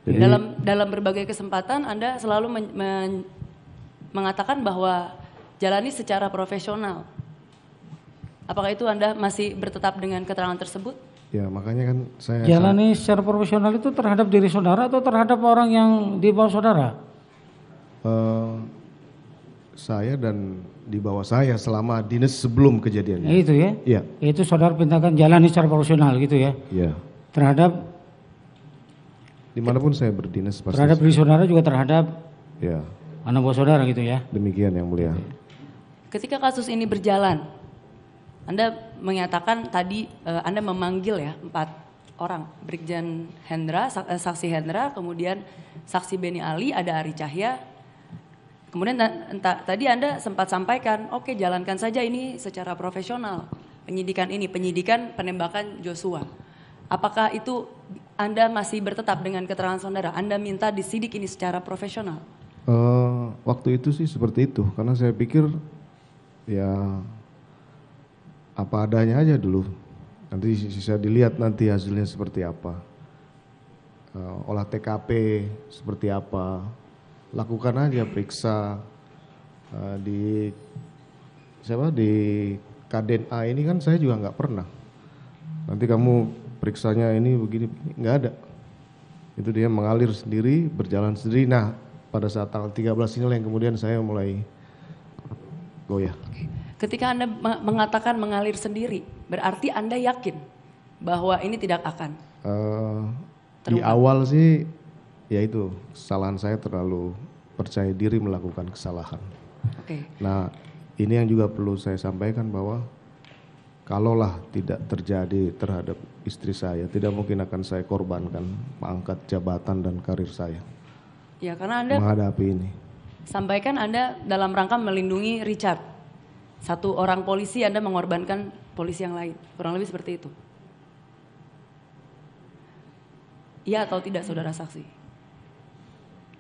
Jadi, dalam berbagai kesempatan Anda selalu mengatakan bahwa jalani secara profesional. Apakah itu Anda masih bertetap dengan keterangan tersebut? ya makanya kan saya Jalani secara profesional itu terhadap diri saudara atau terhadap orang yang di bawah saudara? saya dan di bawah saya selama dinas sebelum kejadiannya. Itu ya? Iya. Itu saudara pintakan jalani secara profesional gitu ya? Iya. Terhadap Dimanapun saya berdinas pasti. terhadap diri saudara juga terhadap Ya. anak buah saudara gitu ya? Demikian yang mulia. Ketika kasus ini berjalan, Anda menyatakan tadi Anda memanggil ya 4 orang, Brigjen Hendra, saksi Hendra, kemudian saksi Beni Ali, ada Ari Cahya. Kemudian tadi Anda sempat sampaikan, oke jalankan saja ini secara profesional, penyidikan penembakan Joshua. Apakah itu Anda masih bertetap dengan keterangan saudara? Anda minta disidik ini secara profesional? Waktu itu sih seperti itu, karena saya pikir ya apa adanya aja dulu. Nanti bisa dilihat nanti hasilnya seperti apa. Olah TKP seperti apa. Lakukan aja periksa di KDNA ini kan saya juga nggak pernah. Nanti kamu periksanya ini begini, nggak ada. Itu dia mengalir sendiri, berjalan sendiri. Nah, pada saat tanggal 13 inilah yang kemudian saya mulai goyah. Ketika Anda mengatakan mengalir sendiri, berarti Anda yakin bahwa ini tidak akan? Di awal sih, ya itu kesalahan saya terlalu percaya diri melakukan kesalahan. Oke. Nah, ini yang juga perlu saya sampaikan bahwa kalaulah tidak terjadi terhadap istri saya, tidak mungkin akan saya korbankan pangkat jabatan dan karir saya. Ya, karena Anda menghadapi ini. Sampaikan Anda dalam rangka melindungi Richard. Satu orang polisi Anda mengorbankan polisi yang lain. Kurang lebih seperti itu. Iya atau tidak saudara saksi?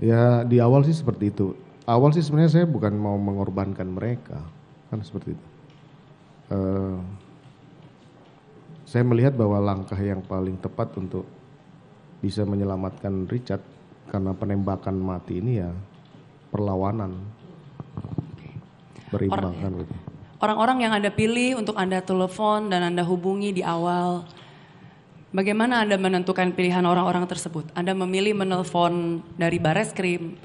Ya di awal sih seperti itu. Awal sih sebenarnya saya bukan mau mengorbankan mereka. Kan seperti itu. Saya melihat bahwa langkah yang paling tepat untuk bisa menyelamatkan Richard karena penembakan mati ini ya perlawanan. Berimbangkan gitu. Orang-orang yang Anda pilih untuk Anda telepon dan Anda hubungi di awal, bagaimana Anda menentukan pilihan orang-orang tersebut? Anda memilih menelpon dari Bareskrim,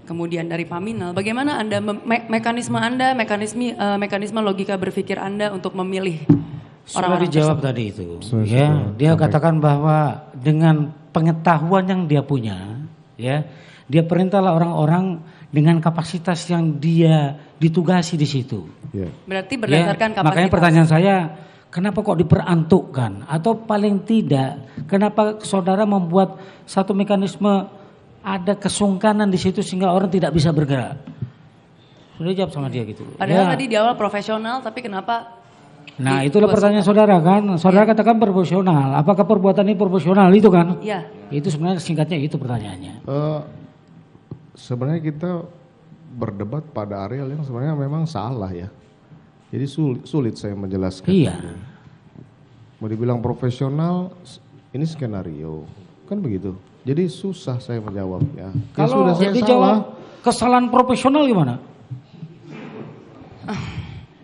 kemudian dari Paminal. Bagaimana Anda mekanisme logika berpikir Anda untuk memilih orang-orang dijawab tersebut? Tadi itu. Ya, dia katakan bahwa dengan pengetahuan yang dia punya, ya, dia perintahlah orang-orang dengan kapasitas yang dia ditugasi di situ. Yeah. Berarti berdasarkan kapasitas. Makanya pertanyaan saya, kenapa kok diperantukkan? Atau paling tidak, kenapa saudara membuat satu mekanisme ada kesungkanan di situ sehingga orang tidak bisa bergerak? Sudah jawab sama dia gitu. Padahal tadi di awal profesional, tapi kenapa? Nah itulah pertanyaan saudara kan. Saudara katakan proporsional. Apakah perbuatan ini proporsional itu kan? Iya. Itu sebenarnya singkatnya itu pertanyaannya. Sebenarnya kita berdebat pada areal yang sebenarnya memang salah ya. Jadi sulit saya menjelaskan. Iya. Mau dibilang profesional, ini skenario, kan begitu. Jadi susah saya menjawabnya. Kalau sudah saya dijawab kesalahan profesional gimana?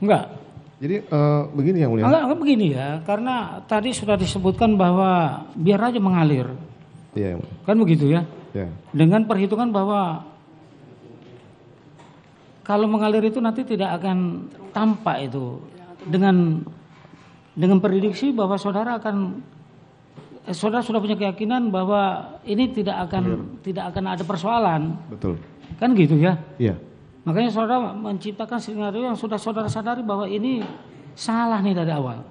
Enggak. Jadi begini yang mulia. Enggak begini ya, karena tadi sudah disebutkan bahwa biar aja mengalir. Iya. Kan begitu ya. Ya. Dengan perhitungan bahwa kalau mengalir itu nanti tidak akan tampak itu. Dengan prediksi bahwa saudara sudah punya keyakinan bahwa ini tidak akan ada persoalan. Betul. Kan gitu ya. Iya. Makanya saudara menciptakan skenario yang sudah saudara sadari bahwa ini salah nih dari awal.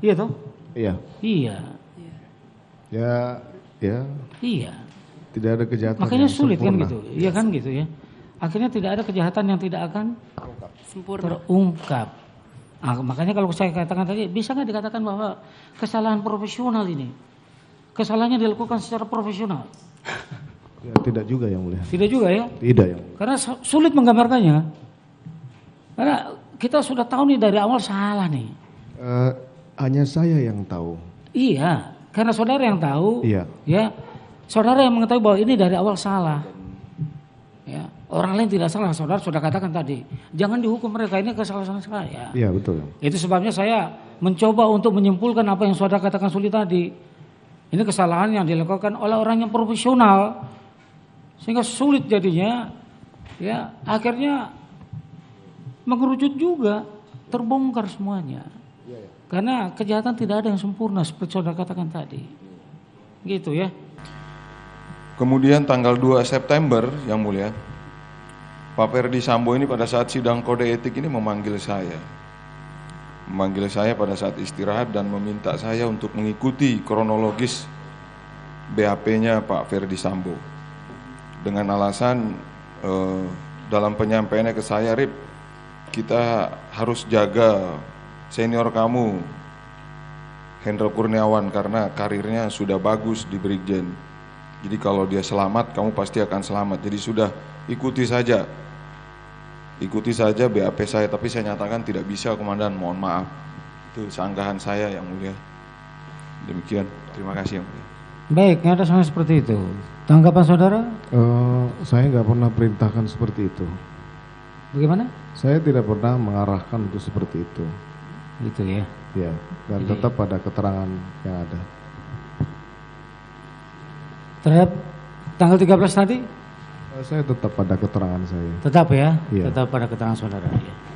Iya toh? Iya. Iya. Ya. Iya. Tidak ada kejahatan. Makanya yang sulit sempurna. kan gitu. Iya kan gitu ya. Akhirnya tidak ada kejahatan yang tidak akan Sempurna. terungkap. Makanya kalau saya katakan tadi, bisa nggak dikatakan bahwa kesalahan profesional ini, kesalahannya dilakukan secara profesional? Ya, tidak juga yang mulia. Tidak juga ya? Tidak yang mulia. Karena sulit menggambarkannya. Karena kita sudah tahu nih dari awal salah nih. Hanya saya yang tahu. Iya. Karena saudara yang tahu, Iya. ya, saudara yang mengetahui bahwa ini dari awal salah. Ya, orang lain tidak salah, saudara sudah katakan tadi. Jangan dihukum mereka, ini kesalahan saya. Iya, betul. Itu sebabnya saya mencoba untuk menyimpulkan apa yang saudara katakan sulit tadi. Ini kesalahan yang dilakukan oleh orang yang profesional, sehingga sulit jadinya. Ya, akhirnya mengerucut juga, terbongkar semuanya. Karena kejahatan tidak ada yang sempurna seperti saudara katakan tadi. Gitu ya. Kemudian tanggal 2 September yang mulia, Pak Ferdi Sambo ini pada saat sidang kode etik ini memanggil saya. Memanggil saya pada saat istirahat dan meminta saya untuk mengikuti kronologis BAP-nya Pak Ferdi Sambo. Dengan alasan dalam penyampaiannya ke saya, Rip, kita harus jaga senior kamu, Hendra Kurniawan, karena karirnya sudah bagus di Brigjen. Jadi kalau dia selamat, kamu pasti akan selamat. Jadi sudah ikuti saja BAP saya. Tapi saya nyatakan tidak bisa, Komandan, mohon maaf. Itu sanggahan saya yang mulia. Demikian, terima kasih yang mulia. Baik, ada sama seperti itu. Tanggapan saudara? Saya nggak pernah perintahkan seperti itu. Bagaimana? Saya tidak pernah mengarahkan untuk seperti itu. Gitu ya. Ya, dan tetap pada keterangan yang ada. Terhadap tanggal 13 tadi? Saya tetap pada keterangan saya. Tetap ya? Iya. Tetap pada keterangan saudara. Ya.